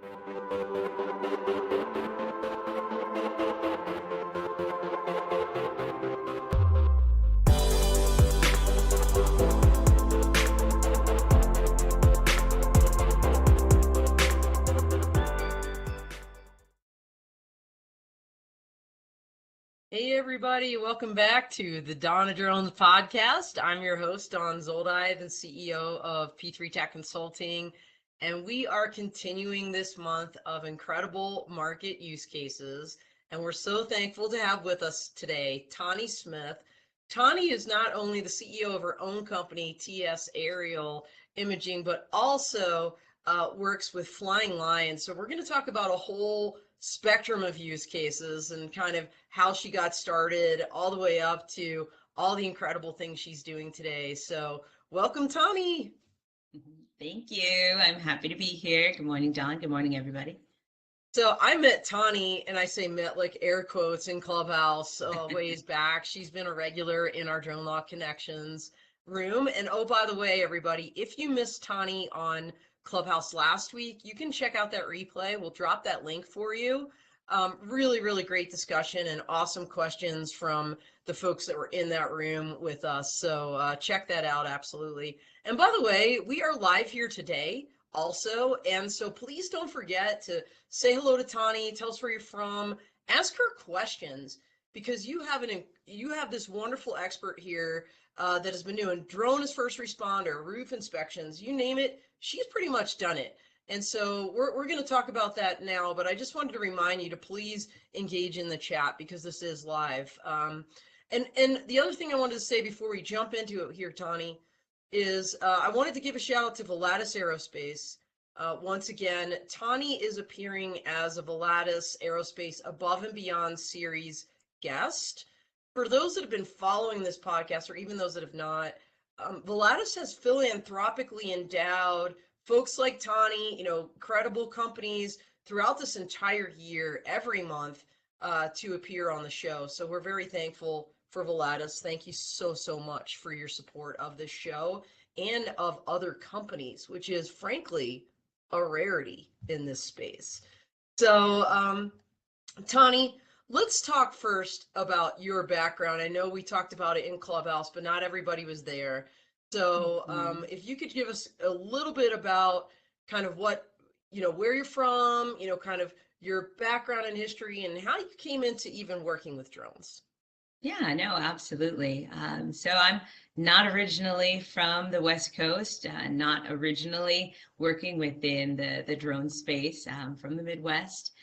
Hey everybody, welcome back to the Dawn of Drones podcast. I'm your host, Dawn Zoldi, the CEO of P3 Tech Consulting, and we are continuing this month of incredible market use cases, and we're so thankful to have with us today Tonie Smith. Tonie is not only the CEO of her own company, TS Aerial Imaging, but also works with Flying Lion. So we're going to talk about a whole spectrum of use cases and kind of how she got started all the way up to all the incredible things she's doing today. So welcome, Tonie. Thank you. I'm happy to be here. Good morning, Dawn. Good morning, everybody. So I met Tonie, and I say met like air quotes, in Clubhouse ways back. She's been a regular in our Drone Law Connections room. And oh, by the way, everybody, if you missed Tonie on Clubhouse last week, you can check out that replay. We'll drop that link for you. Really, really great discussion and awesome questions from the folks that were in that room with us. So check that out, absolutely. And by the way, we are live here today also. And so please don't forget to say hello to Tonie, tell us where you're from, ask her questions, because you have this wonderful expert here that has been doing drone as first responder, roof inspections, you name it, she's pretty much done it. And so we're going to talk about that now, but I just wanted to remind you to please engage in the chat because this is live. And the other thing I wanted to say before we jump into it here, Tonie, is I wanted to give a shout out to BVLOS Aerospace. Once again, Tonie is appearing as a BVLOS Aerospace Above and Beyond series guest. For those that have been following this podcast, or even those that have not, BVLOS has philanthropically endowed folks like Tonie, credible companies throughout this entire year, every month, to appear on the show. So we're very thankful for BVLOS. Thank you so, so much for your support of this show and of other companies, which is frankly a rarity in this space. So, Tonie, let's talk first about your background. I know we talked about it in Clubhouse, but not everybody was there. So if you could give us a little bit about kind of what, where you're from, kind of your background and history and how you came into even working with drones. Yeah, no, absolutely. So I'm not originally from the West Coast, not originally working within the drone space. From the Midwest.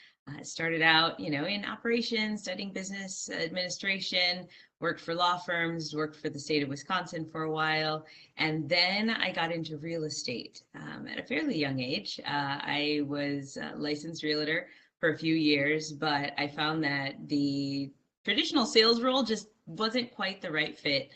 Started out, in operations, studying business administration, worked for law firms, worked for the state of Wisconsin for a while, and then I got into real estate at a fairly young age. I was a licensed realtor for a few years, but I found that the traditional sales role just wasn't quite the right fit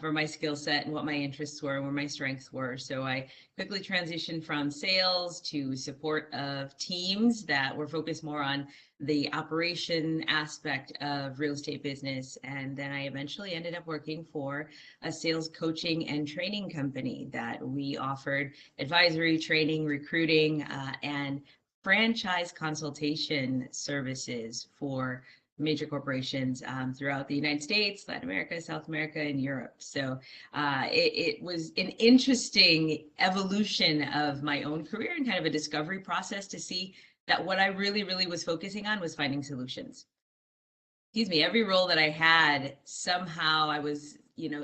for my skill set and what my interests were and where my strengths were. So I quickly transitioned from sales to support of teams that were focused more on the operation aspect of real estate business. And then I eventually ended up working for a sales coaching and training company that we offered advisory, training, recruiting, and franchise consultation services for major corporations throughout the United States, Latin America, South America, and Europe. So it was an interesting evolution of my own career and kind of a discovery process to see that what I really, really was focusing on was finding solutions. Excuse me, every role that I had, somehow I was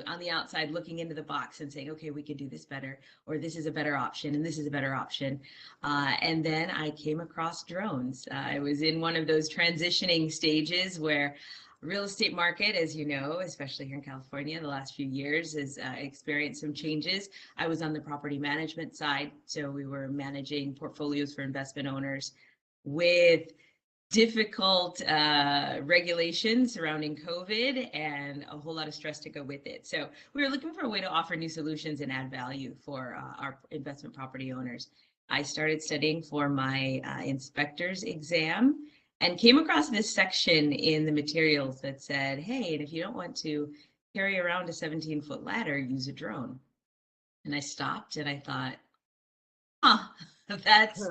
on the outside looking into the box and saying, okay, we could do this better, or this is a better option, and this is a better option. And then I came across drones. I was in one of those transitioning stages where real estate market, as you know, especially here in California, the last few years has experienced some changes. I was on the property management side, so we were managing portfolios for investment owners with difficult regulations surrounding COVID and a whole lot of stress to go with it. So we were looking for a way to offer new solutions and add value for our investment property owners. I started studying for my inspector's exam and came across this section in the materials that said, hey, and if you don't want to carry around a 17-foot ladder, use a drone. And I stopped and I thought, that's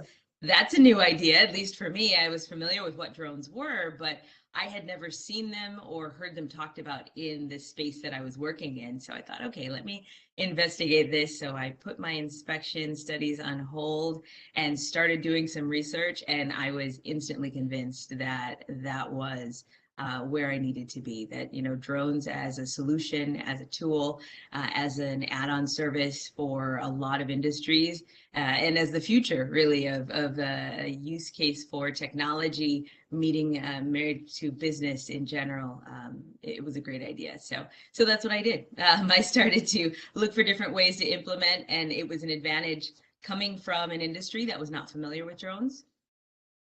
that's a new idea, at least for me. I was familiar with what drones were, but I had never seen them or heard them talked about in the space that I was working in. So I thought, okay, let me investigate this. So I put my inspection studies on hold and started doing some research, and I was instantly convinced that that was where I needed to be, that, drones as a solution, as a tool, as an add-on service for a lot of industries, and as the future really of a use case for technology meeting married to business in general. It was a great idea. So that's what I did. I started to look for different ways to implement, and it was an advantage coming from an industry that was not familiar with drones,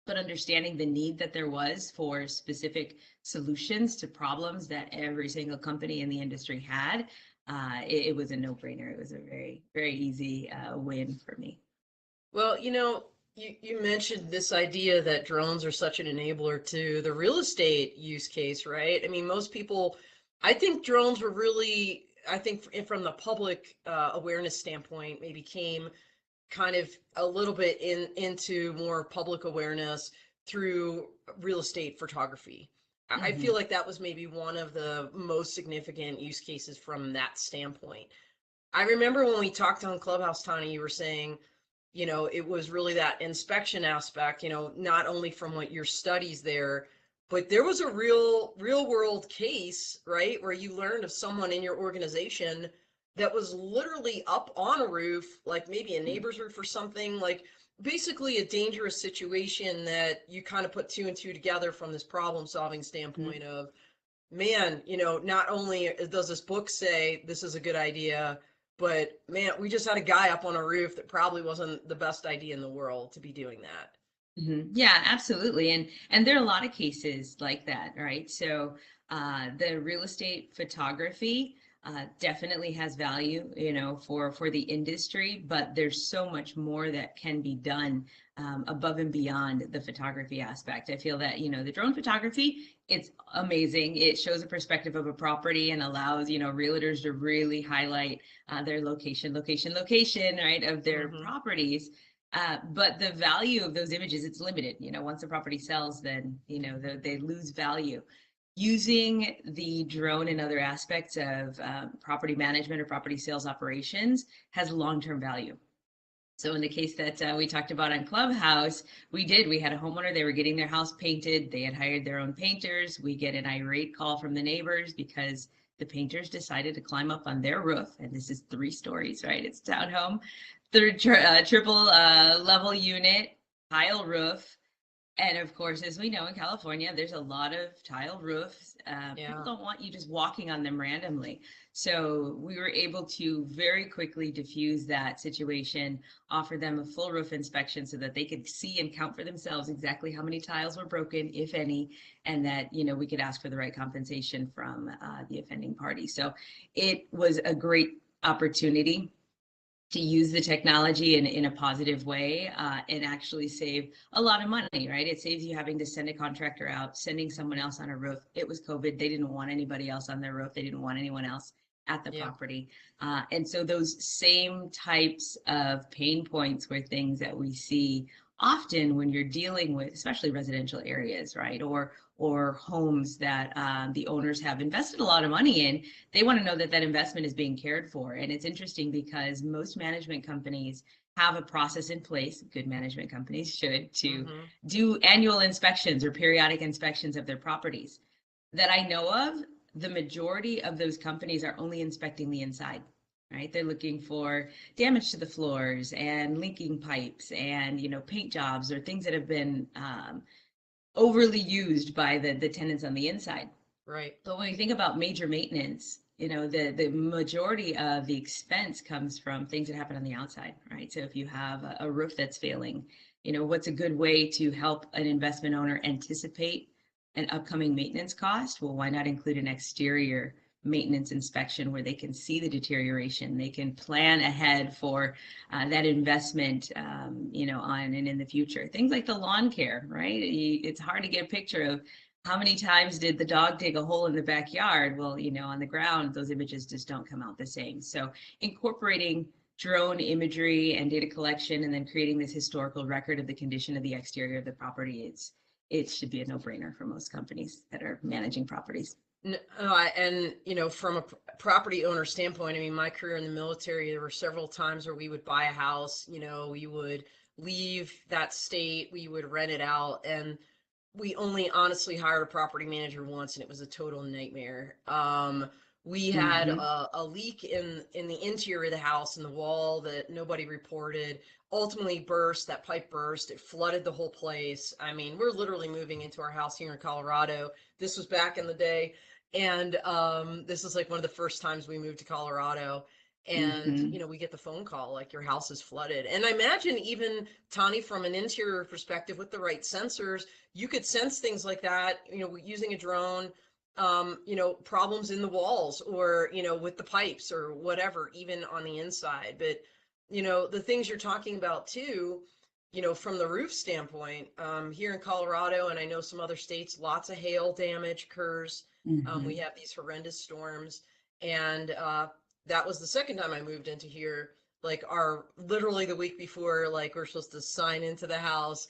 but understanding the need that there was for specific solutions to problems that every single company in the industry had. It was a no-brainer. It was a very, very easy win for me. Well, you mentioned this idea that drones are such an enabler to the real estate use case, right? I mean, most people, I think drones were really, I think from the public awareness standpoint, maybe came kind of a little bit into more public awareness through real estate photography. I feel like that was maybe one of the most significant use cases from that standpoint. I remember when we talked on Clubhouse, Tonie, you were saying, it was really that inspection aspect, not only from what your studies there, but there was a real world case, right, where you learned of someone in your organization that was literally up on a roof, like maybe a neighbor's roof or something, like basically a dangerous situation that you kind of put two and two together from this problem solving standpoint of, man, not only does this book say this is a good idea, but man, we just had a guy up on a roof that probably wasn't the best idea in the world to be doing that. Yeah, absolutely. And there are a lot of cases like that, right? So the real estate photography definitely has value, for the industry, but there's so much more that can be done above and beyond the photography aspect. I feel that, the drone photography, it's amazing. It shows a perspective of a property and allows, realtors to really highlight their location, right, of their properties. But the value of those images, it's limited. Once a property sells, then, they lose value. Using the drone and other aspects of property management or property sales operations has long-term value. So in the case that we talked about on Clubhouse, we had a homeowner, they were getting their house painted. They had hired their own painters. We get an irate call from the neighbors because the painters decided to climb up on their roof. And this is 3 stories, right? It's townhome, triple level unit, tile roof. And of course, as we know, in California, there's a lot of tile roofs. People don't want you just walking on them randomly. So we were able to very quickly diffuse that situation, offer them a full roof inspection so that they could see and count for themselves exactly how many tiles were broken, if any, and that, we could ask for the right compensation from the offending party. So it was a great opportunity to use the technology in a positive way and actually save a lot of money, right? It saves you having to send a contractor out, sending someone else on a roof. It was COVID. They didn't want anybody else on their roof. They didn't want anyone else at the property. And so those same types of pain points were things that we see often when you're dealing with, especially residential areas, right? Or homes that the owners have invested a lot of money in. They want to know that that investment is being cared for. And it's interesting because most management companies have a process in place, good management companies should, to do annual inspections or periodic inspections of their properties. That I know of, the majority of those companies are only inspecting the inside. Right, they're looking for damage to the floors and linking pipes and paint jobs or things that have been overly used by the tenants on the inside. Right. But when you think about major maintenance, the majority of the expense comes from things that happen on the outside, right? So if you have a roof that's failing, what's a good way to help an investment owner anticipate an upcoming maintenance cost? Well, why not include an exterior maintenance inspection where they can see the deterioration, they can plan ahead for that investment, on and in the future. Things like the lawn care, right? It's hard to get a picture of how many times did the dog dig a hole in the backyard. Well, on the ground, those images just don't come out the same. So incorporating drone imagery and data collection, and then creating this historical record of the condition of the exterior of the property, it should be a no-brainer for most companies that are managing properties. And from a property owner standpoint, I mean, my career in the military, there were several times where we would buy a house, we would leave that state, we would rent it out, and we only honestly hired a property manager once, and it was a total nightmare. We had a leak in the interior of the house, in the wall, that nobody reported. Ultimately burst. That pipe burst. It flooded the whole place. I mean, we're literally moving into our house here in Colorado. This was back in the day, and this is like one of the first times we moved to Colorado. And we get the phone call like, your house is flooded. And I imagine, even Tonie, from an interior perspective, with the right sensors, you could sense things like that, using a drone, problems in the walls, or with the pipes or whatever, even on the inside. But the things you're talking about too, from the roof standpoint, here in Colorado, and I know some other states, lots of hail damage occurs. We have these horrendous storms, and that was the second time I moved into here. Like, literally the week before, like, we're supposed to sign into the house,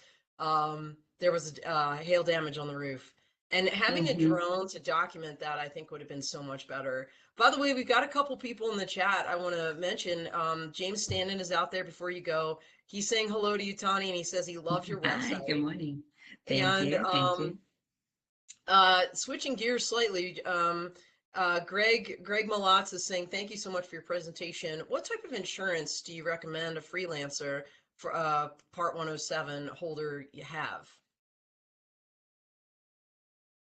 there was hail damage on the roof. And having a drone to document that, I think, would have been so much better. By the way, we've got a couple people in the chat I want to mention. James Standen is out there before you go. He's saying hello to you, Tonie, and he says he loves your website. Hi, good morning. Thank you. Switching gears slightly, Greg Malotz is saying, thank you so much for your presentation. What type of insurance do you recommend a freelancer for Part 107 holder you have?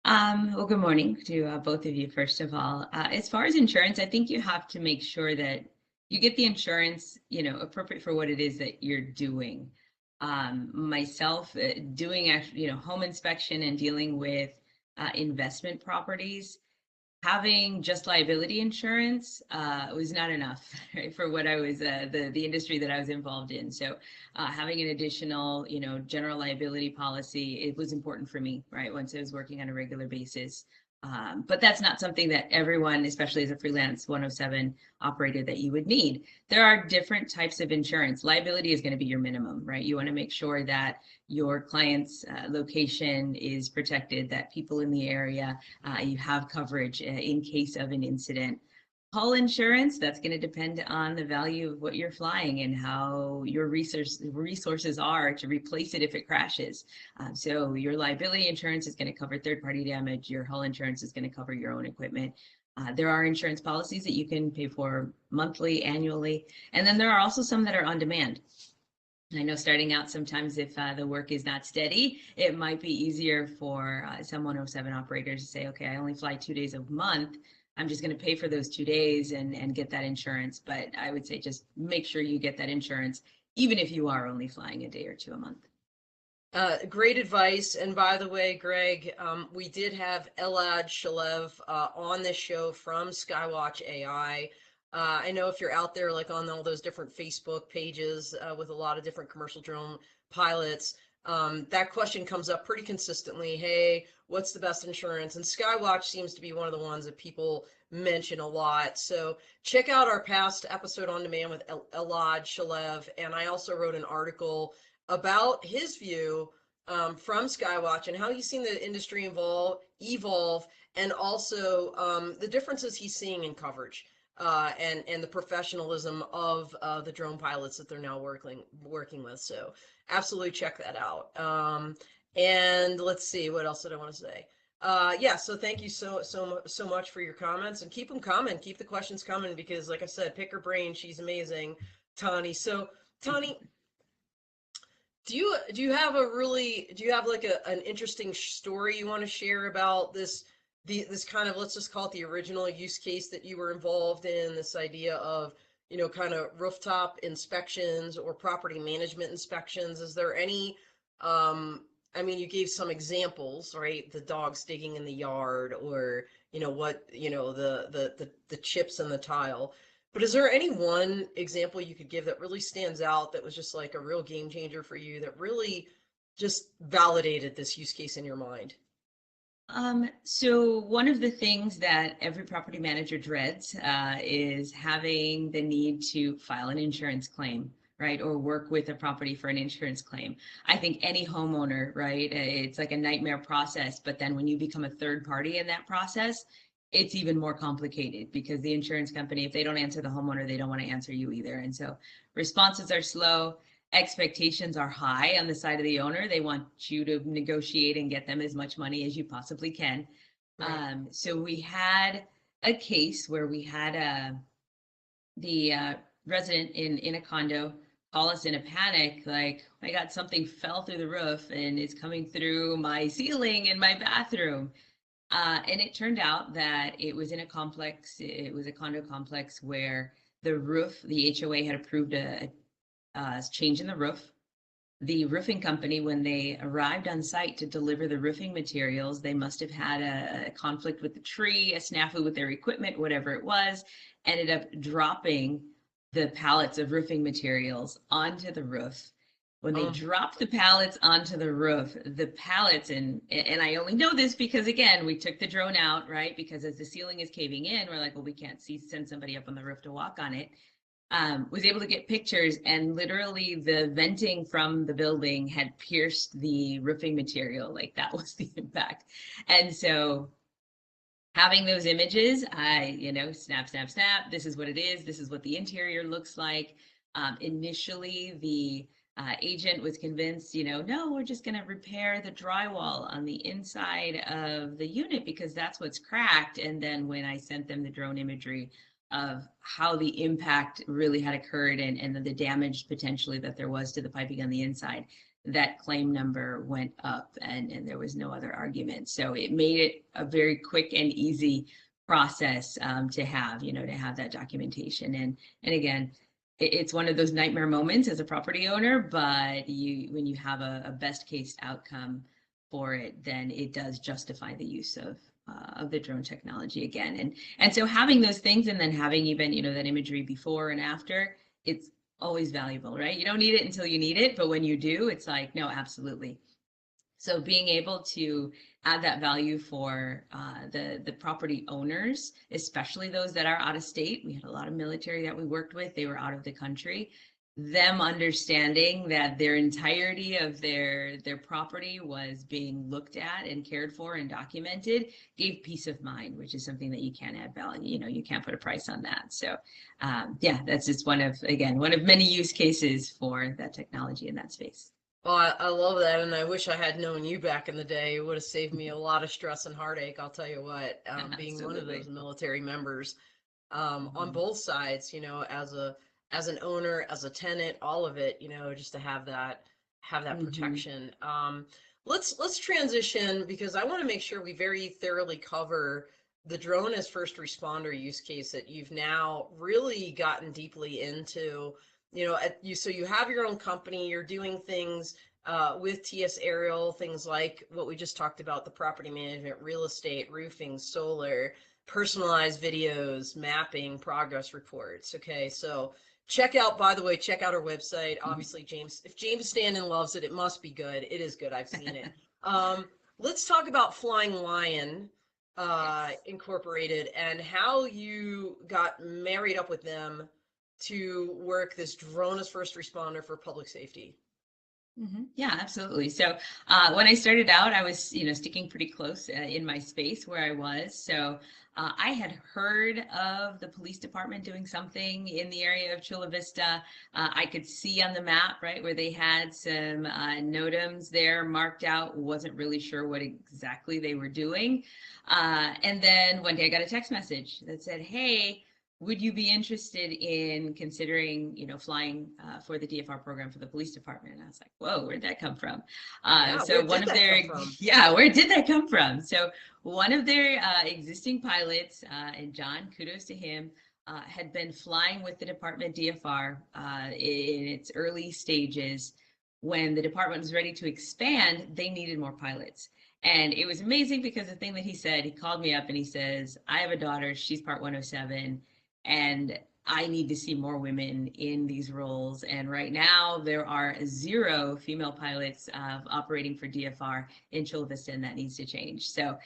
Well, good morning to both of you, first of all. As far as insurance, I think you have to make sure that you get the insurance, appropriate for what it is that you're doing. Myself, doing actually, home inspection and dealing with investment properties, having just liability insurance was not enough, right, for what I was, the industry that I was involved in. So having an additional, general liability policy, it was important for me, right, once I was working on a regular basis. But that's not something that everyone, especially as a freelance 107 operator, that you would need. There are different types of insurance. Liability is going to be your minimum, right? You want to make sure that your client's location is protected, that people in the area, you have coverage in case of an incident. Hull insurance, that's going to depend on the value of what you're flying and how your resources are to replace it if it crashes. So your liability insurance is going to cover third-party damage. Your hull insurance is going to cover your own equipment. There are insurance policies that you can pay for monthly, annually, and then there are also some that are on demand. I know starting out, sometimes if the work is not steady, it might be easier for some 107 operators to say, okay, I only fly 2 days a month. I'm just going to pay for those 2 days and get that insurance. But I would say just make sure you get that insurance, even if you are only flying a day or two a month. Great advice. And by the way, Greg, we did have Elad Shalev on this show from Skywatch AI. I know if you're out there, like on all those different Facebook pages with a lot of different commercial drone pilots, that question comes up pretty consistently. Hey, what's the best insurance? And Skywatch seems to be one of the ones that people mention a lot. So check out our past episode on demand with Elad Shalev. And I also wrote an article about his view from Skywatch and how he's seen the industry evolve, and also the differences he's seeing in coverage. And the professionalism of the drone pilots that they're now working with. So absolutely check that out. And let's see, what else did I want to say? Yeah, so thank you so much for your comments, and keep them coming. Keep the questions coming, because like I said, pick her brain. She's amazing, Tonie. So Tonie, do you have like an interesting story you want to share about this kind of, let's just call it the original use case that you were involved in, this idea of, kind of rooftop inspections or property management inspections? Is there any, I mean, you gave some examples, right? The dogs digging in the yard, or, the chips in the tile. But is there any one example you could give that really stands out, that was just like a real game changer for you, that really just validated this use case in your mind? So one of the things that every property manager dreads is having the need to file an insurance claim, right? Or work with a property for an insurance claim. I think any homeowner, right? It's like a nightmare process, but then when you become a third party in that process, it's even more complicated because the insurance company, if they don't answer the homeowner, they don't want to answer you either. And so responses are slow. Expectations are high on the side of the owner. They want you to negotiate and get them as much money as you possibly can. Right. So we had a case where we had the resident in a condo call us in a panic, like, "Oh my God, something fell through the roof and it's coming through my ceiling in my bathroom." And it turned out that it was in a complex, it was a condo complex where the roof, the HOA had approved a change in the roof. The roofing company, when they arrived on site to deliver the roofing materials, they must have had a conflict with the tree, a snafu with their equipment, whatever it was, ended up dropping the pallets of roofing materials onto the roof. When they Oh, dropped the pallets onto the roof, the pallets, and I only know this because, again, we took the drone out, right? Because as the ceiling is caving in, we're like, well, we can't send somebody up on the roof to walk on it. Was able to get pictures, and literally the venting from the building had pierced the roofing material. Like, that was the impact. And so having those images, snap, snap, snap. This is what it is. This is what the interior looks like. Initially, the agent was convinced, no, we're just going to repair the drywall on the inside of the unit because that's what's cracked. And then when I sent them the drone imagery of how the impact really had occurred and the damage potentially that there was to the piping on the inside, that claim number went up and there was no other argument. So it made it a very quick and easy process to have that documentation. And again, it's one of those nightmare moments as a property owner, but when you have a best case outcome for it, then it does justify the use of the drone technology again. And so having those things and then having even, that imagery before and after, it's always valuable, right? You don't need it until you need it, but when you do, it's like, no, absolutely. So being able to add that value for the property owners, especially those that are out of state. We had a lot of military that we worked with. They were out of the country. Them understanding that their entirety of their property was being looked at and cared for and documented gave peace of mind, which is something that you can't add value. You can't put a price on that. So that's just one of many use cases for that technology in that space. well, I love that, and I wish I had known you back in the day. It would have saved me a lot of stress and heartache. I'll tell you what, being one of those military members, on both sides, as an owner, as a tenant, all of it, just to have that protection. Let's transition because I want to make sure we very thoroughly cover the drone as first responder use case that you've now really gotten deeply into. So you have your own company, you're doing things with TS Aerial, things like what we just talked about, the property management, real estate, roofing, solar, personalized videos, mapping, progress reports. Okay, so by the way, check out our website. Obviously, if James Standen loves it, it must be good. It is good. I've seen it. Let's talk about Flying Lion Incorporated and how you got married up with them to work this drone as first responder for public safety. Yeah, absolutely. So when I started out, I was, sticking pretty close in my space where I was. So I had heard of the police department doing something in the area of Chula Vista. I could see on the map, right, where they had some NOTAMs there marked out. Wasn't really sure what exactly they were doing. And then one day I got a text message that said, "Hey, would you be interested in considering, flying for the DFR program for the police department?" And I was like, "Whoa, where'd that come from?" So one of their, yeah, where did that come from? So one of their existing pilots, and John, kudos to him, had been flying with the department DFR in its early stages. When the department was ready to expand, they needed more pilots. And it was amazing because the thing that he said, he called me up and he says, "I have a daughter, she's part 107. And I need to see more women in these roles. And right now there are 0 female pilots operating for DFR in Chula Vista, and that needs to change. So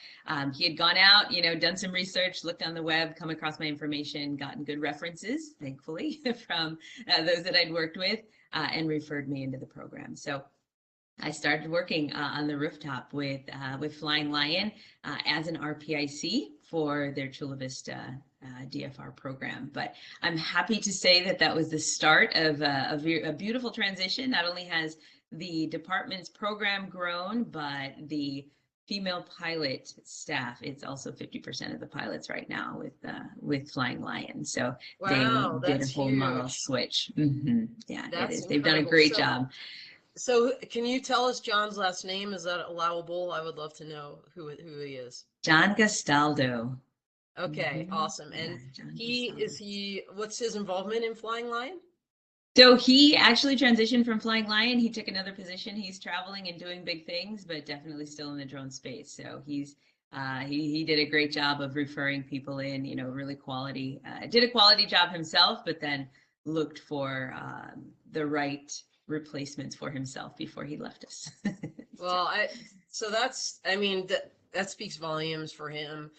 he had gone out, done some research, looked on the web, come across my information, gotten good references, thankfully, from those that I'd worked with, and referred me into the program. So I started working on the rooftop with Flying Lion as an RPIC for their Chula Vista DFR program. But I'm happy to say that that was the start of a beautiful transition. Not only has the department's program grown, but the female pilot staff, it's also 50% of the pilots right now with Flying Lion. So Wow, they did that's a whole model huge. switch. Yeah, it That's is. They've done a incredible. great job. So can you tell us John's last name? Is that allowable? I would love to know who he is. John Gastaldo. Okay, awesome. Yeah, And John what's his involvement in Flying Lion? So he actually transitioned from Flying Lion. He took another position. He's traveling and doing big things, but definitely still in the drone space. So he did a great job of referring people in, really quality, did a quality job himself, but then looked for the right replacements for himself before he left us. Well, that speaks volumes for him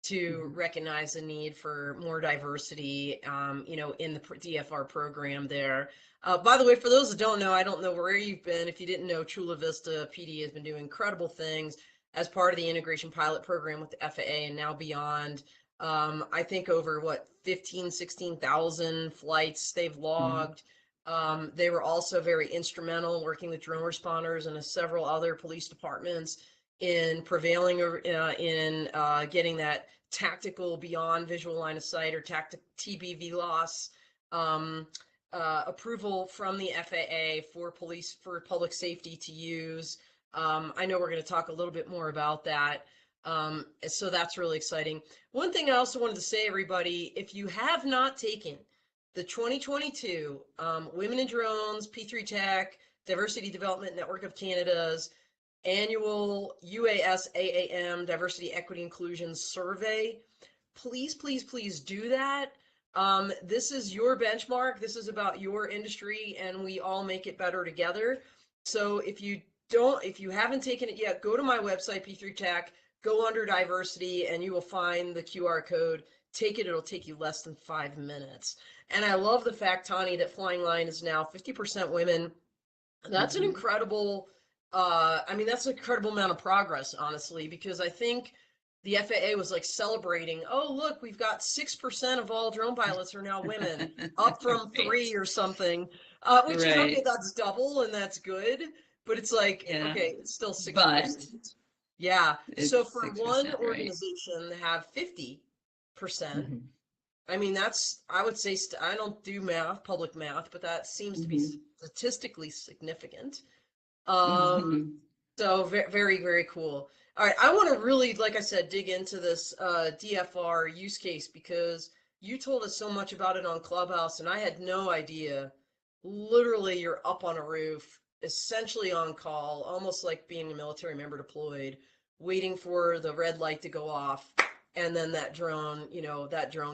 to recognize the need for more diversity, in the DFR program there. By the way, for those that don't know, I don't know where you've been. If you didn't know, Chula Vista PD has been doing incredible things as part of the integration pilot program with the FAA and now beyond. I think over 16,000 flights they've logged. They were also very instrumental working with drone responders and several other police departments in prevailing in getting that tactical beyond visual line of sight or TBVLOS approval from the FAA for public safety to use. I know we're going to talk a little bit more about that. So that's really exciting. One thing I also wanted to say, everybody, if you have not taken the 2022 Women in Drones, P3 Tech, Diversity Development Network of Canada's annual UAS-AAM Diversity, Equity, Inclusion Survey, please, please, please do that. This is your benchmark. This is about your industry, and we all make it better together. So if you haven't taken it yet, go to my website, P3 Tech, go under diversity, and you will find the QR code. Take it. It'll take you less than 5 minutes. And I love the fact, Tonie, that Flying Lion is now 50% women. That's an incredible, that's an incredible amount of progress, honestly, because I think the FAA was like celebrating, oh, look, we've got 6% of all drone pilots are now women, up from 3 or something, which is okay, that's double and that's good, but it's like, okay, it's still 6%. But yeah, so for one organization to have 50%, I mean, I would say, I don't do public math, but that seems to be statistically significant. So very, very cool. All right, I want to really, like I said, dig into this DFR use case because you told us so much about it on Clubhouse and I had no idea. Literally, you're up on a roof, essentially on call, almost like being a military member deployed, waiting for the red light to go off, and then that drone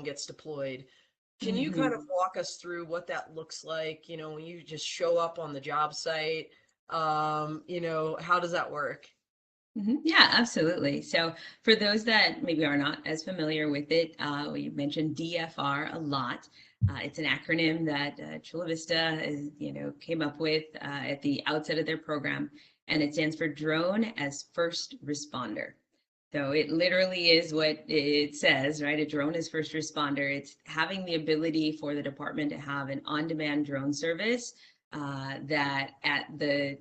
gets deployed. Can you kind of walk us through what that looks like, when you just show up on the job site? How does that work? Yeah, absolutely. So for those that maybe are not as familiar with it, we mentioned DFR a lot. It's an acronym that Chula Vista came up with at the outset of their program, and it stands for Drone as First Responder. So it literally is what it says, right? A drone is first responder. It's having the ability for the department to have an on-demand drone service that at the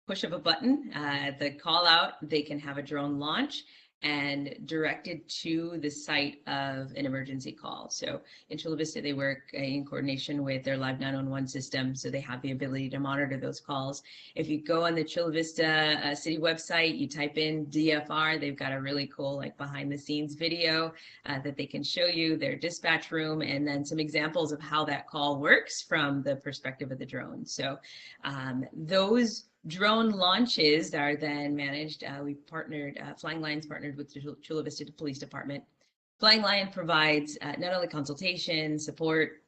push of a button, the call out, they can have a drone launch and directed to the site of an emergency call. So in Chula Vista, they work in coordination with their Live 911 system, so they have the ability to monitor those calls. If you go on the Chula Vista city website, you type in DFR, they've got a really cool behind the scenes video that they can show you, their dispatch room, and then some examples of how that call works from the perspective of the drone. So those drone launches are then managed. We partnered, Flying Lion's partnered with the Chula Vista Police Department. Flying Lion provides not only consultation, support,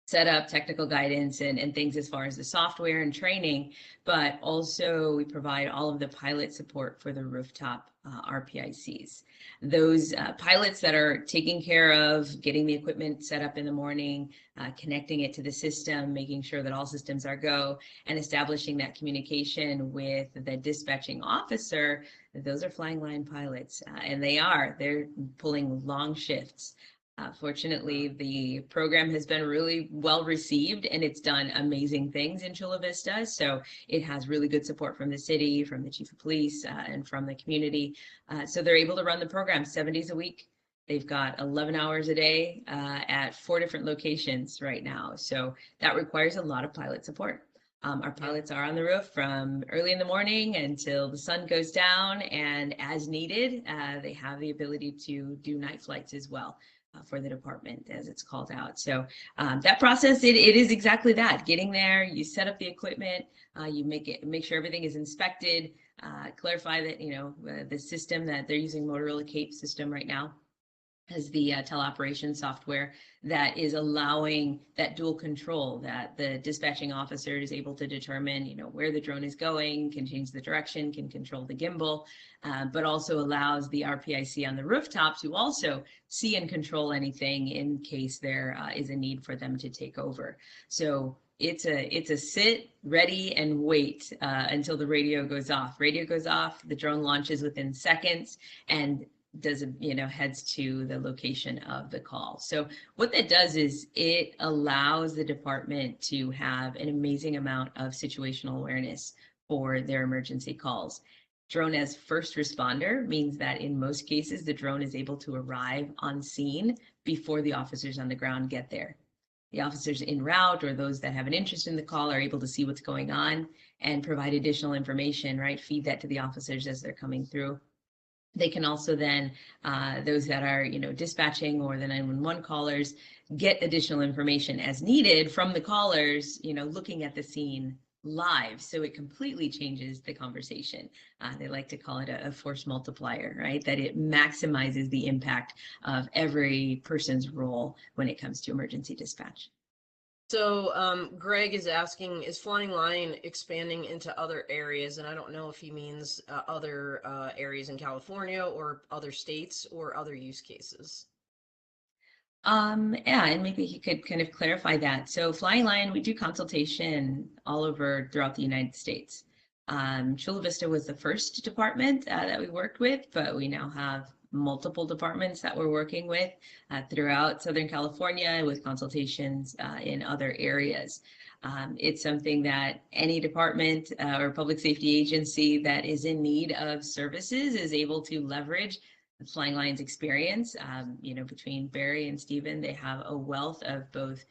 setup, technical guidance, and things as far as the software and training, but also we provide all of the pilot support for the rooftop RPICs. Those pilots that are taking care of getting the equipment set up in the morning, connecting it to the system, making sure that all systems are go, and establishing that communication with the dispatching officer, those are flying line pilots, and they're pulling long shifts. Fortunately, the program has been really well received, and it's done amazing things in Chula Vista. So it has really good support from the city, from the chief of police, and from the community. So they're able to run the program 7 days a week. They've got 11 hours a day at 4 different locations right now. So that requires a lot of pilot support. Our pilots are on the roof from early in the morning until the sun goes down, and as needed, they have the ability to do night flights as well. For the department, as it's called out. So that process, it is exactly that. Getting there, you set up the equipment, you make sure everything is inspected, clarify that the system that they're using, Motorola Cape system right now, has the teleoperation software that is allowing that dual control, that the dispatching officer is able to determine, where the drone is going, can change the direction, can control the gimbal, but also allows the RPIC on the rooftop to also see and control anything in case there is a need for them to take over. So it's a sit, ready, and wait until the radio goes off. Radio goes off, the drone launches within seconds, and heads to the location of the call. So what that does is it allows the department to have an amazing amount of situational awareness for their emergency calls. Drone as first responder means that in most cases, the drone is able to arrive on scene before the officers on the ground get there. The officers en route, or those that have an interest in the call, are able to see what's going on and provide additional information, right? Feed that to the officers as they're coming through. They can also then, those that are, dispatching or the 911 callers, get additional information as needed from the callers, looking at the scene live. So it completely changes the conversation. They like to call it a force multiplier, right? That it maximizes the impact of every person's role when it comes to emergency dispatch. So Greg is asking, is Flying Line expanding into other areas? And I don't know if he means other areas in California or other states or other use cases. Yeah, and maybe he could kind of clarify that. So Flying Line, we do consultation all over throughout the United States. Chula Vista was the first department that we worked with, but we now have multiple departments that we're working with throughout Southern California with consultations in other areas. It's something that any department or public safety agency that is in need of services is able to leverage Flying Line's experience. Between Barry and Stephen, they have a wealth of both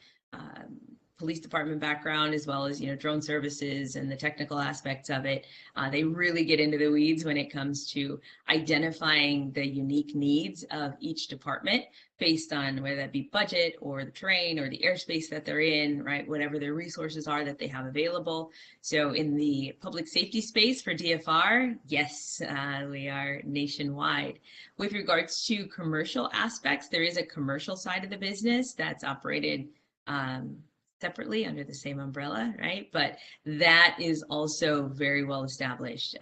police department background as well as drone services and the technical aspects of it. They really get into the weeds when it comes to identifying the unique needs of each department based on whether that be budget or the terrain or the airspace that they're in, right? Whatever their resources are that they have available. So in the public safety space for DFR, yes, we are nationwide. With regards to commercial aspects, there is a commercial side of the business that's operated separately under the same umbrella, right? But that is also very well established.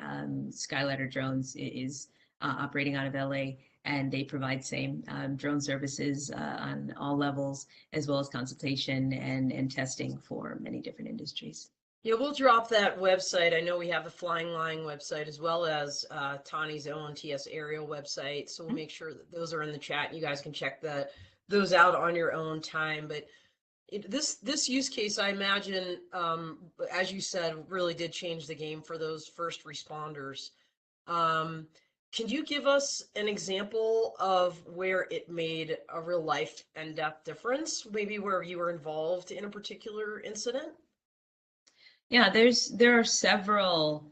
Skylighter Drones is operating out of LA, and they provide same drone services on all levels, as well as consultation and testing for many different industries. Yeah, we'll drop that website. I know we have the Flying Line website as well as Tonie's own TS Aerial website. So we'll make sure that those are in the chat. You guys can check those out on your own time. But this use case, I imagine, as you said, really did change the game for those first responders. Can you give us an example of where it made a real life and death difference? Maybe where you were involved in a particular incident? Yeah, there are several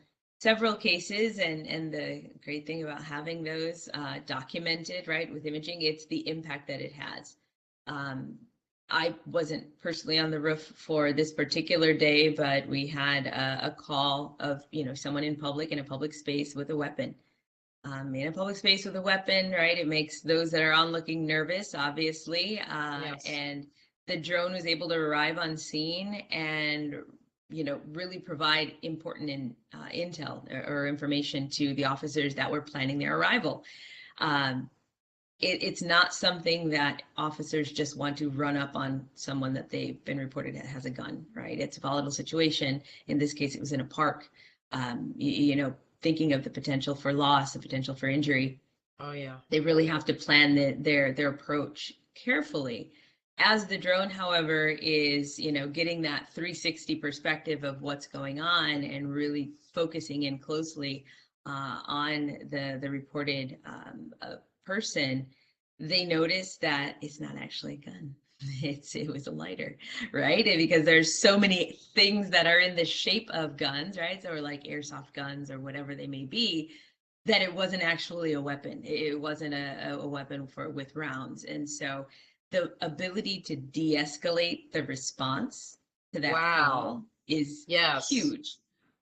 cases, and the great thing about having those documented, right, with imaging, it's the impact that it has. I wasn't personally on the roof for this particular day, but we had a call of someone in public, in a public space with a weapon. In a public space with a weapon, right? It makes those that are onlooking nervous, obviously, Yes. and the drone was able to arrive on scene and, you know, really provide important intel or information to the officers that were planning their arrival. It's not something that officers just want to run up on someone that they've been reported has a gun, right? It's a volatile situation. In this case, it was in a park. You know, thinking of the potential for loss, the potential for injury. Oh yeah. They really have to plan their approach carefully. As the drone, however, is, you know, getting that 360 perspective of what's going on and really focusing in closely on the reported person, they notice that it's not actually a gun. It was a lighter, right? And because there's so many things that are in the shape of guns, right? So like airsoft guns or whatever they may be, that it wasn't actually a weapon. It wasn't a weapon with rounds. And so the ability to de-escalate the response to that call is huge.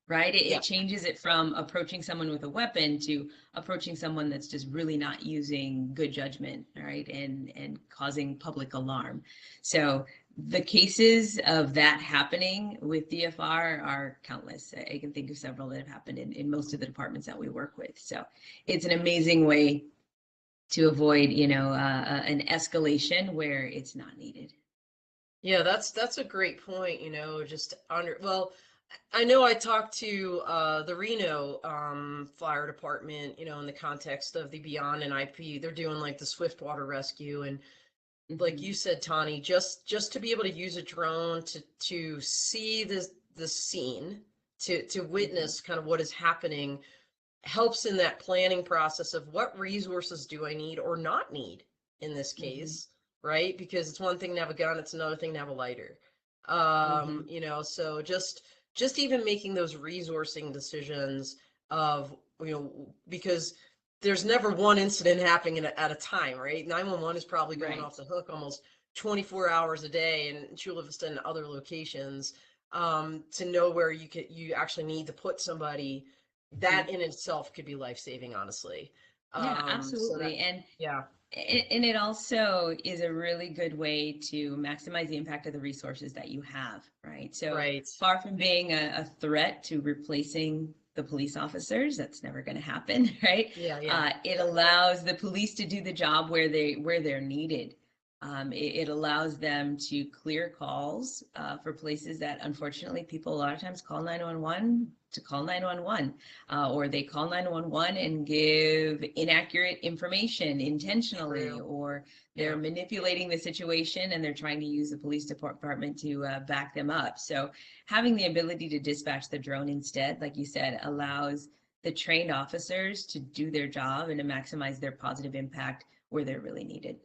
Right? It changes it from approaching someone with a weapon to approaching someone that's just really not using good judgment, right? And causing public alarm. So the cases of that happening with DFR are countless. I can think of several that have happened in most of the departments that we work with. So it's an amazing way to avoid, you know, an escalation where it's not needed. Yeah, that's a great point, you know, just well, I know I talked to the Reno fire department, you know, in the context of the Beyond and IP. They're doing like the swift water rescue, and like you said, Tonie, just to be able to use a drone to see the scene, to witness kind of what is happening, helps in that planning process of what resources do I need or not need in this case, right? Because it's one thing to have a gun, it's another thing to have a lighter. You know, so just even making those resourcing decisions of, you know, because there's never one incident happening at a time, right? 911 is probably going off the hook almost 24 hours a day in Chula Vista and other locations, to know where you actually need to put somebody. That in itself could be life-saving, honestly. Yeah, absolutely. And it also is a really good way to maximize the impact of the resources that you have, right? So far from being a threat to replacing the police officers, that's never going to happen, right? It allows the police to do the job where they're needed. It allows them to clear calls for places that unfortunately people a lot of times call 911 to call 911, or they call 911 and give inaccurate information intentionally, or they're manipulating the situation and they're trying to use the police department to back them up. So having the ability to dispatch the drone instead, like you said, allows the trained officers to do their job and to maximize their positive impact where they're really needed.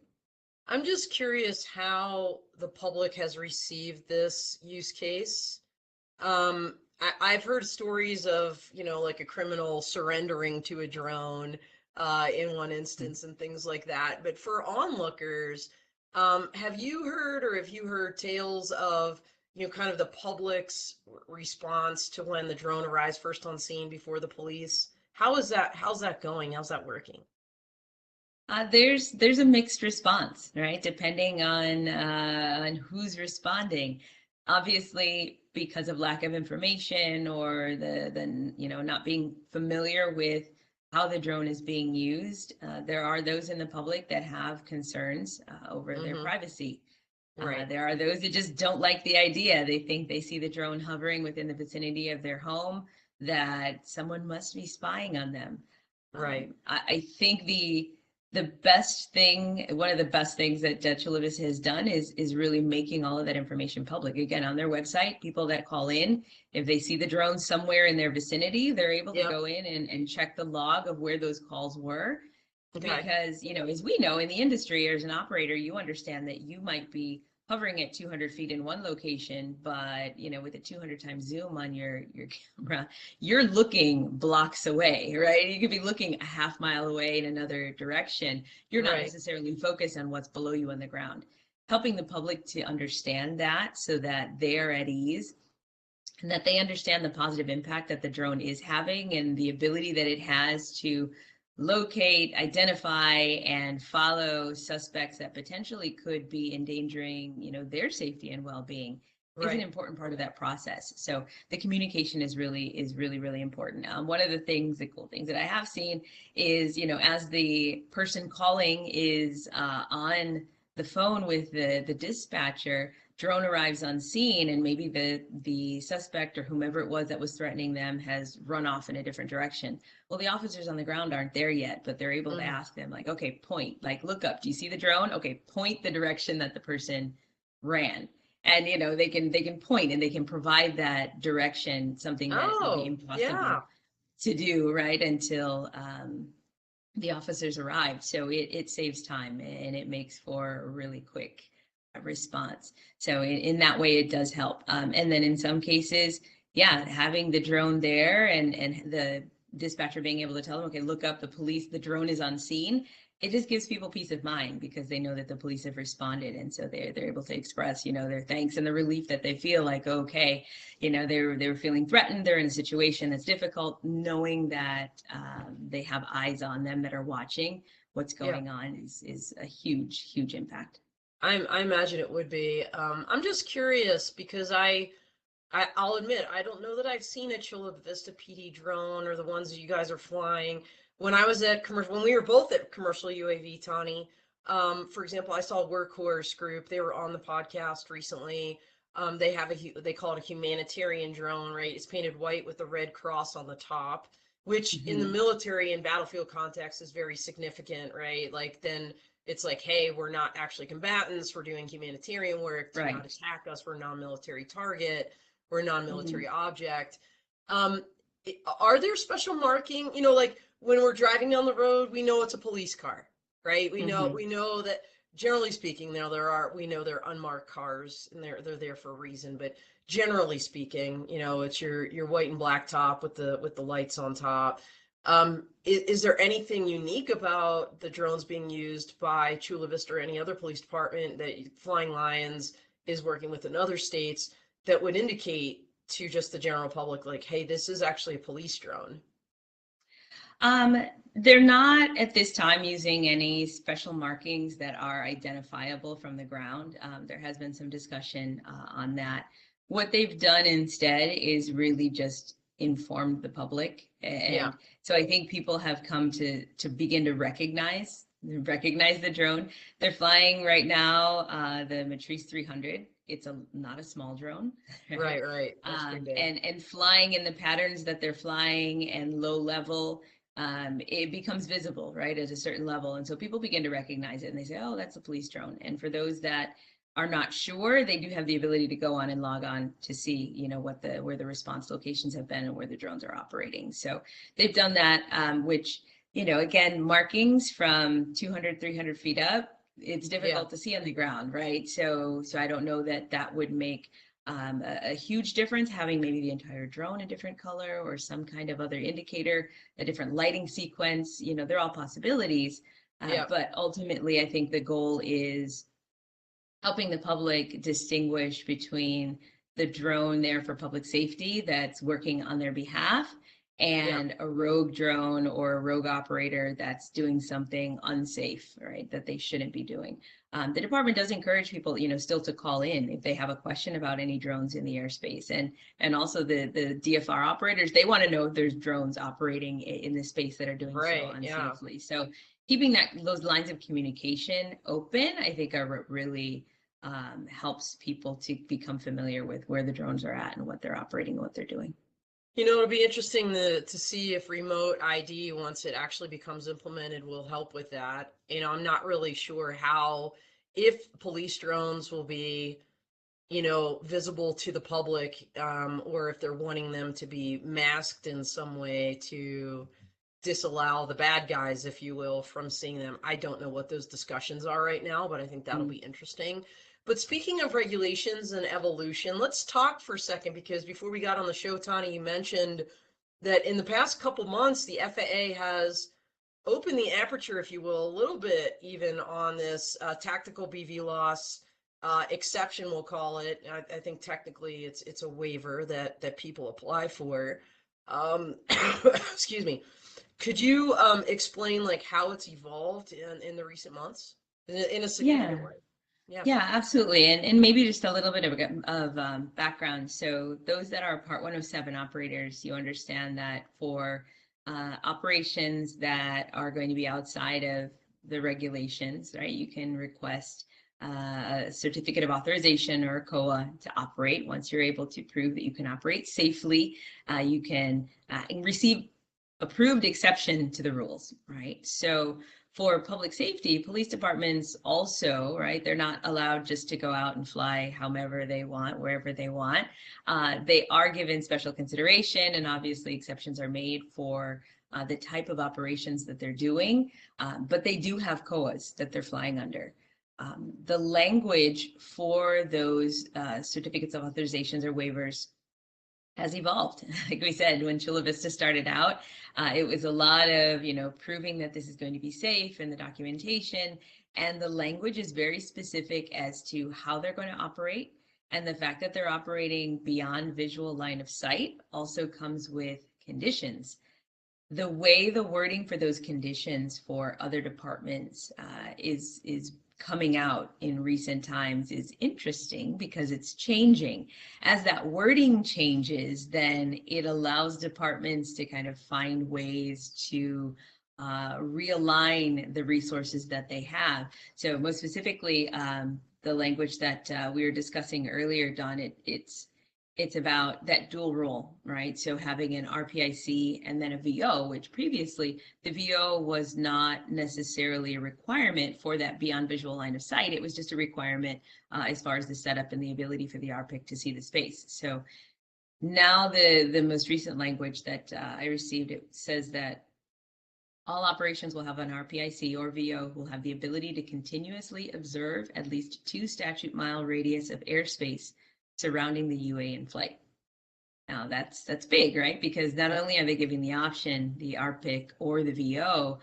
I'm just curious how the public has received this use case. I've heard stories of, you know, like a criminal surrendering to a drone in one instance and things like that. But for onlookers, have you heard tales of, you know, kind of the public's response to when the drone arrives first on scene before the police? How's that going? How's that working? There's a mixed response, right? Depending on who's responding. Obviously, because of lack of information or the you know, not being familiar with how the drone is being used, there are those in the public that have concerns over their privacy. There are those that just don't like the idea. They think they see the drone hovering within the vicinity of their home, that someone must be spying on them. I think one of the best things that Chula Vista has done is really making all of that information public. Again, on their website, people that call in, if they see the drone somewhere in their vicinity, they're able to go in and check the log of where those calls were. Because, you know, as we know in the industry, as an operator, you understand that you might be hovering at 200 feet in one location, but, you know, with a 200 times zoom on your camera, you're looking blocks away, right? You could be looking a half mile away in another direction. You're not necessarily focused on what's below you on the ground. Helping the public to understand that so that they're at ease and that they understand the positive impact that the drone is having and the ability that it has to locate, identify, and follow suspects that potentially could be endangering, their safety and well-being is an Right. important part of that process. So the communication is really, really important. One of the cool things that I have seen is, as the person calling is on the phone with the dispatcher, drone arrives on scene, and maybe the suspect or whomever it was that was threatening them has run off in a different direction. Well, the officers on the ground aren't there yet, but they're able to Mm. ask them, like, okay, point, like, look up, do you see the drone? Okay, point the direction that the person ran. And they can point and they can provide that direction, something that would be Oh, yeah. impossible to do, right, until the officers arrive. So it saves time and it makes for a really quick response. So in that way, it does help. And then in some cases, yeah, having the drone there and the dispatcher being able to tell them, okay, look up the police, the drone is on scene. It just gives people peace of mind because they know that the police have responded, and so they're able to express, their thanks and the relief that they feel, like, okay, they were feeling threatened, they're in a situation that's difficult, knowing that they have eyes on them that are watching what's Yeah. going on is a huge impact. I imagine it would be. I'm just curious because I'll admit I don't know that I've seen a Chula Vista PD drone or the ones that you guys are flying. When I was at when we were both at commercial UAV, Tawny, for example, I saw Workhorse Group. They were on the podcast recently. They have they call it a humanitarian drone, right? It's painted white with a red cross on the top, which in the Hmm. military and battlefield context is very significant, right? Like then it's like, hey, we're not actually combatants. We're doing humanitarian work. Do not Right. attack us. We're a non-military target. We're a Hmm. non-military object. Um, are there special marking? Like when we're driving down the road, we know it's a police car, right? We know Hmm. we know that generally speaking, now we know they're unmarked cars and they're there for a reason, but generally speaking, it's your white and black top with the lights on top. Is there anything unique about the drones being used by Chula Vista or any other police department that Flying Lions is working with in other states that would indicate to just the general public, like, hey, this is actually a police drone? Um, they're not at this time using any special markings that are identifiable from the ground. There has been some discussion on that. What they've done instead is really just informed the public, Yeah. and so I think people have come to begin to recognize the drone. They're flying right now the Matrice 300. It's not a small drone, right? Right. That's pretty big. And flying in the patterns that they're flying and low level, it becomes visible, right, at a certain level. And so people begin to recognize it and they say, oh, that's a police drone. And for those that are not sure, they do have the ability to go on and log on to see, where the response locations have been and where the drones are operating. So they've done that, which, again, markings from 200, 300 feet up, it's Yeah. difficult to see on the ground, right? So I don't know that would make a huge difference, having maybe the entire drone a different color or some kind of other indicator, a different lighting sequence. They're all possibilities. Yeah. But ultimately, I think the goal is helping the public distinguish between the drone there for public safety that's working on their behalf Yeah. and a rogue drone or a rogue operator that's doing something unsafe, right, that they shouldn't be doing. The department does encourage people, still to call in if they have a question about any drones in the airspace, and also the DFR operators, they want to know if there's drones operating in the space that are doing so Right. Yeah. unsafely. So keeping those lines of communication open, I think, are really helps people to become familiar with where the drones are at and what they're operating and what they're doing. It'll be interesting to see if remote ID, once it actually becomes implemented, will help with that. I'm not really sure if police drones will be, visible to the public, or if they're wanting them to be masked in some way to disallow the bad guys, if you will, from seeing them. I don't know what those discussions are right now, but I think that'll be interesting. But speaking of regulations and evolution, let's talk for a second, because before we got on the show, Tani, you mentioned that in the past couple months, the FAA has opened the aperture, if you will, a little bit even on this tactical BVLOS exception, we'll call it. I think technically it's a waiver that people apply for. Excuse me. Could you explain like how it's evolved in the recent months in a significant Yeah. way? Yeah. Yeah, absolutely. And maybe just a little bit of background. So those that are Part 107 operators, you understand that for operations that are going to be outside of the regulations, right, you can request a certificate of authorization or a COA to operate. Once you're able to prove that you can operate safely, you can receive approved exception to the rules, right? So for public safety, police departments also, right, they're not allowed just to go out and fly however they want, wherever they want. They are given special consideration, and obviously exceptions are made for the type of operations that they're doing, but they do have COAs that they're flying under. The language for those certificates of authorizations or waivers has evolved. Like we said, when Chula Vista started out, it was a lot of, proving that this is going to be safe and the documentation. And the language is very specific as to how they're going to operate. And the fact that they're operating beyond visual line of sight also comes with conditions. The way the wording for those conditions for other departments is coming out in recent times is interesting because it's changing. As that wording changes, then it allows departments to kind of find ways to realign the resources that they have. So most specifically, the language that we were discussing earlier, Don, it's about that dual role, right? So having an RPIC and then a VO, which previously the VO was not necessarily a requirement for that beyond visual line of sight. It was just a requirement as far as the setup and the ability for the RPIC to see the space. So now the most recent language that I received, it says that all operations will have an RPIC or VO who will have the ability to continuously observe at least 2 statute mile radius of airspace surrounding the UA in flight. Now that's big, right? Because not only are they giving the option, the RPIC or the VO,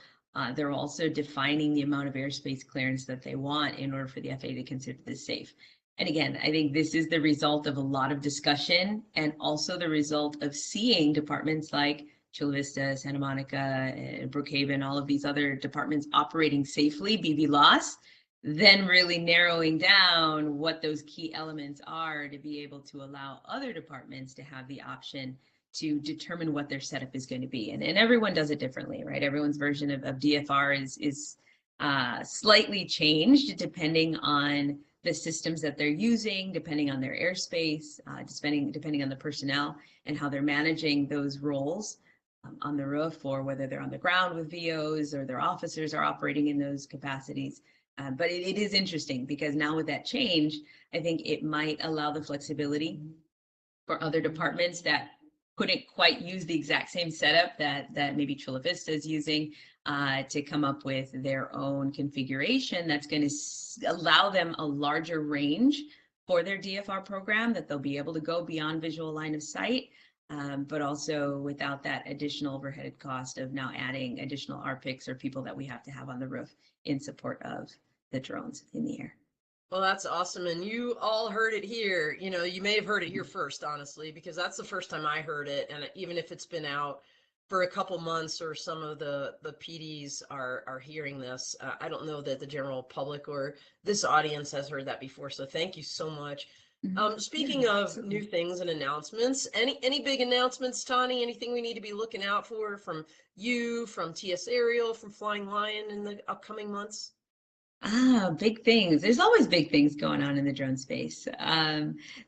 they're also defining the amount of airspace clearance that they want in order for the FAA to consider this safe. And again, I think this is the result of a lot of discussion and also the result of seeing departments like Chula Vista, Santa Monica, Brookhaven, all of these other departments operating safely, BVLOS, then really narrowing down what those key elements are to be able to allow other departments to have the option to determine what their setup is going to be. And everyone does it differently, right? Everyone's version of DFR is slightly changed depending on the systems that they're using, depending on their airspace, depending on the personnel and how they're managing those roles on the roof, or whether they're on the ground with VOs or their officers are operating in those capacities. But it is interesting because now with that change, I think it might allow the flexibility for other departments that couldn't quite use the exact same setup that maybe Chula Vista is using to come up with their own configuration that's going to allow them a larger range for their DFR program, that they'll be able to go beyond visual line of sight, but also without that additional overhead cost of now adding additional RPICs or people that we have to have on the roof in support of the drones in the air. Well, that's awesome. And you all heard it here. You may have heard it here first, honestly, because that's the first time I heard it. And even if it's been out for a couple months or some of the PDs are hearing this, I don't know that the general public or this audience has heard that before. So thank you so much. Speaking of new things and announcements, any big announcements, Tonie? Anything we need to be looking out for from you, from TS Aerial, from Flying Lion in the upcoming months? Big things. There's always big things going on in the drone space.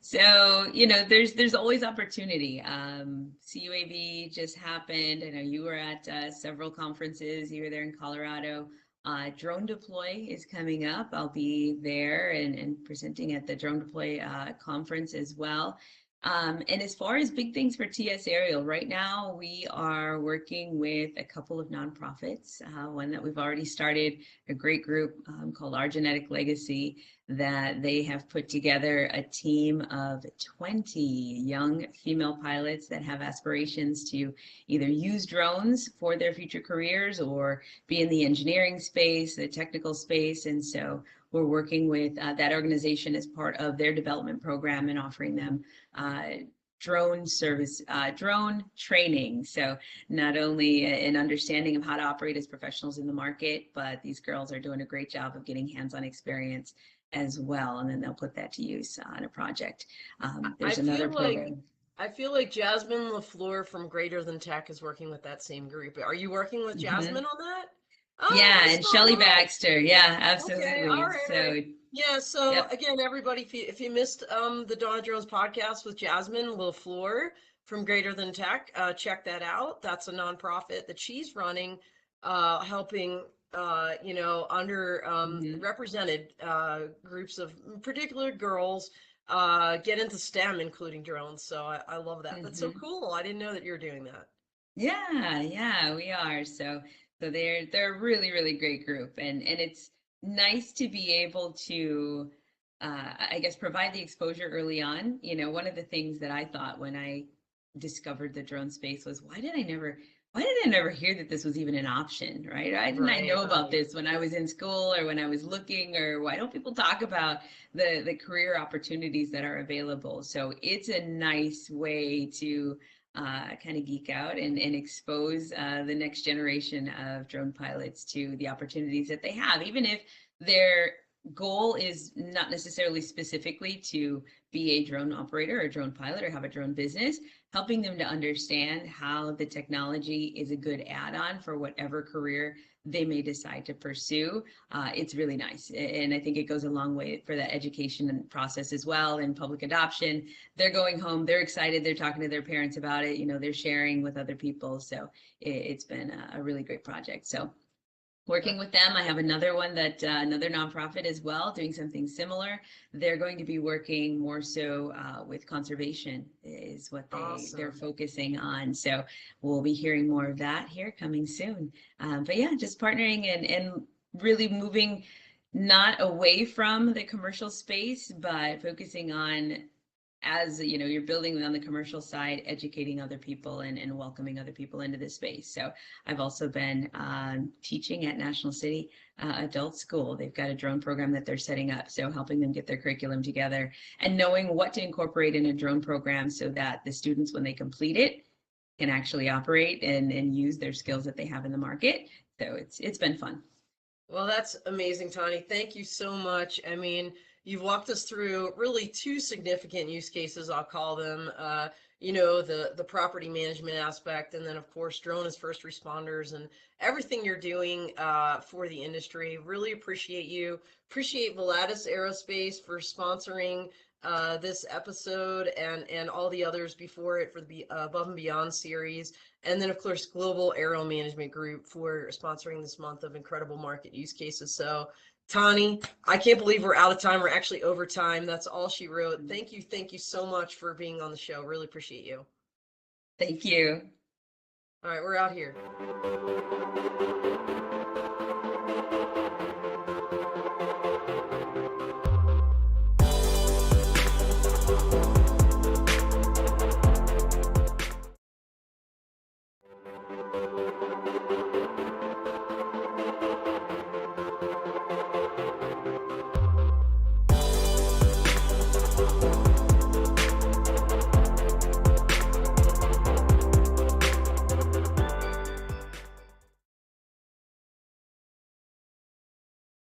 So, there's always opportunity. CUAV just happened. I know you were at several conferences. You were there in Colorado. Drone Deploy is coming up. I'll be there and presenting at the Drone Deploy conference as well. And as far as big things for TS Aerial, right now we are working with a couple of nonprofits. One that we've already started, a great group called Our Genetic Legacy, that they have put together a team of 20 young female pilots that have aspirations to either use drones for their future careers or be in the engineering space, the technical space. And so we're working with that organization as part of their development program and offering them drone service, drone training. So not only an understanding of how to operate as professionals in the market, but these girls are doing a great job of getting hands-on experience as well. And then they'll put that to use on a project. There's another program. I feel like Jasmine LaFleur from Greater Than Tech is working with that same group. Are you working with Jasmine on that? Oh, yeah, that's and so Shelley nice. Baxter. Yeah, absolutely. Okay, all right, So right. Yeah, so yep. again, everybody, if you missed the Donna Drones podcast with Jasmine LaFleur from Greater Than Tech, check that out. That's a nonprofit that she's running, helping represented groups of particular girls get into STEM, including drones. So I love that. That's so cool. I didn't know that you were doing that. Yeah, we are. So they're a really, really great group, and it's nice to be able to I guess provide the exposure early on. You know, one of the things that I thought when I discovered the drone space was why did I never hear that this was even an option, right? Why didn't I know about this when I was in school or when I was looking, or why don't people talk about the career opportunities that are available? So it's a nice way to kind of geek out and expose the next generation of drone pilots to the opportunities that they have, even if their goal is not necessarily specifically to be a drone operator or drone pilot or have a drone business, helping them to understand how the technology is a good add-on for whatever career they may decide to pursue. It's really nice. And I think it goes a long way for that education process as well, and public adoption. They're going home, they're excited, they're talking to their parents about it, you know, they're sharing with other people. So it's been a really great project. So working with them, I have another one that another nonprofit as well, doing something similar. They're going to be working more so with conservation is what they're focusing on. So we'll be hearing more of that here coming soon. But yeah, just partnering and really moving not away from the commercial space, but focusing on, as you know, you're building on the commercial side, educating other people and welcoming other people into this space. So I've also been teaching at National City Adult School. They've got a drone program that they're setting up, so helping them get their curriculum together and knowing what to incorporate in a drone program so that the students, when they complete it, can actually operate and use their skills that they have in the market. So it's been fun. Well, that's amazing, Tonie. Thank you so much. I mean, you've walked us through really two significant use cases, I'll call them, the property management aspect, and then of course, drone as first responders and everything you're doing for the industry. Really appreciate you. Appreciate Volatus Aerospace for sponsoring this episode and all the others before it for the Above and Beyond series. And then, of course, Global Aero Management Group for sponsoring this month of incredible market use cases. So, Tonie, I can't believe we're out of time. We're actually over time. That's all she wrote. Thank you so much for being on the show. Really appreciate you. Thank you. All right, we're out here.